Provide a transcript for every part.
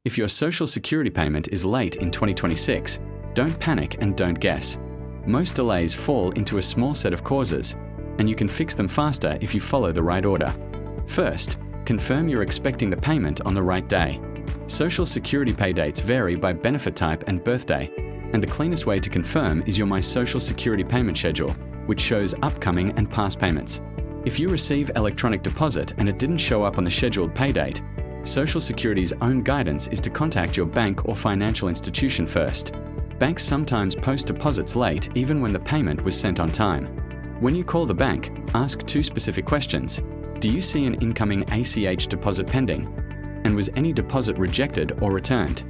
If your Social Security payment is late in 2026, don't panic and don't guess. Most delays fall into a small set of causes, and you can fix them faster if you follow the right order. First, confirm you're expecting the payment on the right day. Social Security pay dates vary by benefit type and birthday, and the cleanest way to confirm is your My Social Security payment schedule, which shows upcoming and past payments. If you receive electronic deposit and it didn't show up on the scheduled pay date, Social Security's own guidance is to contact your bank or financial institution first. Banks sometimes post deposits late even when the payment was sent on time. When you call the bank, ask two specific questions. Do you see an incoming ACH deposit pending? And was any deposit rejected or returned?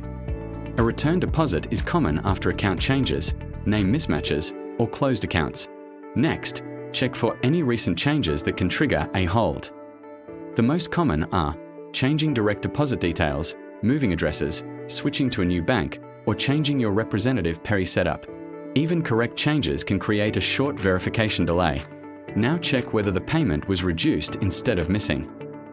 A return deposit is common after account changes, name mismatches, or closed accounts. Next, check for any recent changes that can trigger a hold. The most common are changing direct deposit details, moving addresses, switching to a new bank, or changing your representative peri setup. Even correct changes can create a short verification delay. Now check whether the payment was reduced instead of missing.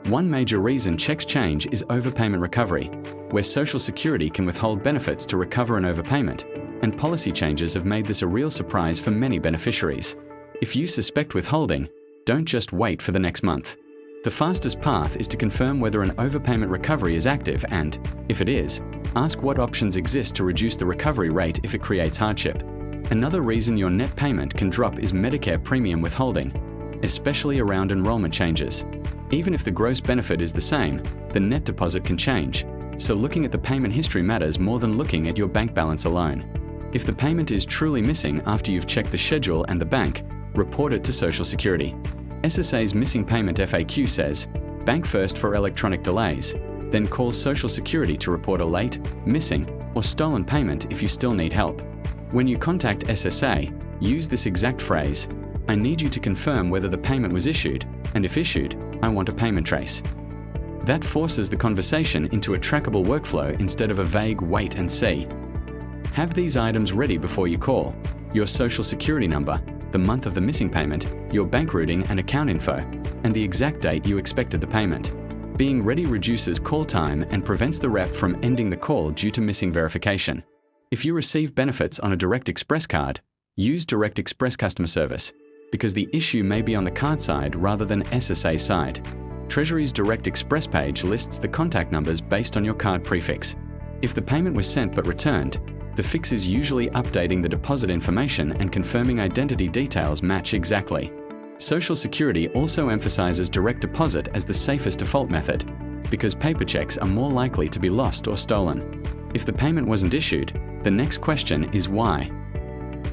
One major reason checks change is overpayment recovery, where Social Security can withhold benefits to recover an overpayment, and policy changes have made this a real surprise for many beneficiaries. If you suspect withholding, don't just wait for the next month. The fastest path is to confirm whether an overpayment recovery is active and, if it is, ask what options exist to reduce the recovery rate if it creates hardship. Another reason your net payment can drop is Medicare premium withholding, especially around enrollment changes. Even if the gross benefit is the same, the net deposit can change, so looking at the payment history matters more than looking at your bank balance alone. If the payment is truly missing after you've checked the schedule and the bank, report it to Social Security. SSA's Missing Payment FAQ says, bank first for electronic delays, then call Social Security to report a late, missing, or stolen payment if you still need help. When you contact SSA, use this exact phrase, I need you to confirm whether the payment was issued, and if issued, I want a payment trace. That forces the conversation into a trackable workflow instead of a vague wait and see. Have these items ready before you call: your Social Security number, the month of the missing payment, your bank routing and account info, and the exact date you expected the payment. Being ready reduces call time and prevents the rep from ending the call due to missing verification. If you receive benefits on a Direct Express card, use Direct Express customer service, because the issue may be on the card side rather than SSA side. Treasury's Direct Express page lists the contact numbers based on your card prefix. If the payment was sent but returned, the fix is usually updating the deposit information and confirming identity details match exactly. Social Security also emphasizes direct deposit as the safest default method, because paper checks are more likely to be lost or stolen. If the payment wasn't issued, the next question is why.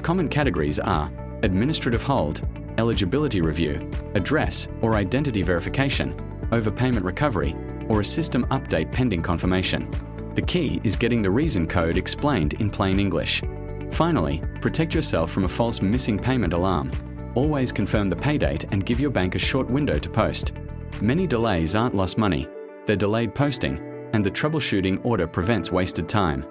Common categories are administrative hold, eligibility review, address or identity verification, overpayment recovery, or a system update pending confirmation. The key is getting the reason code explained in plain English. Finally, protect yourself from a false missing payment alarm. Always confirm the pay date and give your bank a short window to post. Many delays aren't lost money, they're delayed posting, and the troubleshooting order prevents wasted time.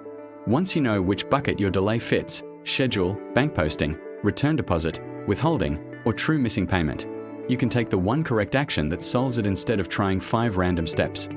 Once you know which bucket your delay fits, schedule, bank posting, return deposit, withholding, or true missing payment, you can take the one correct action that solves it instead of trying 5 random steps.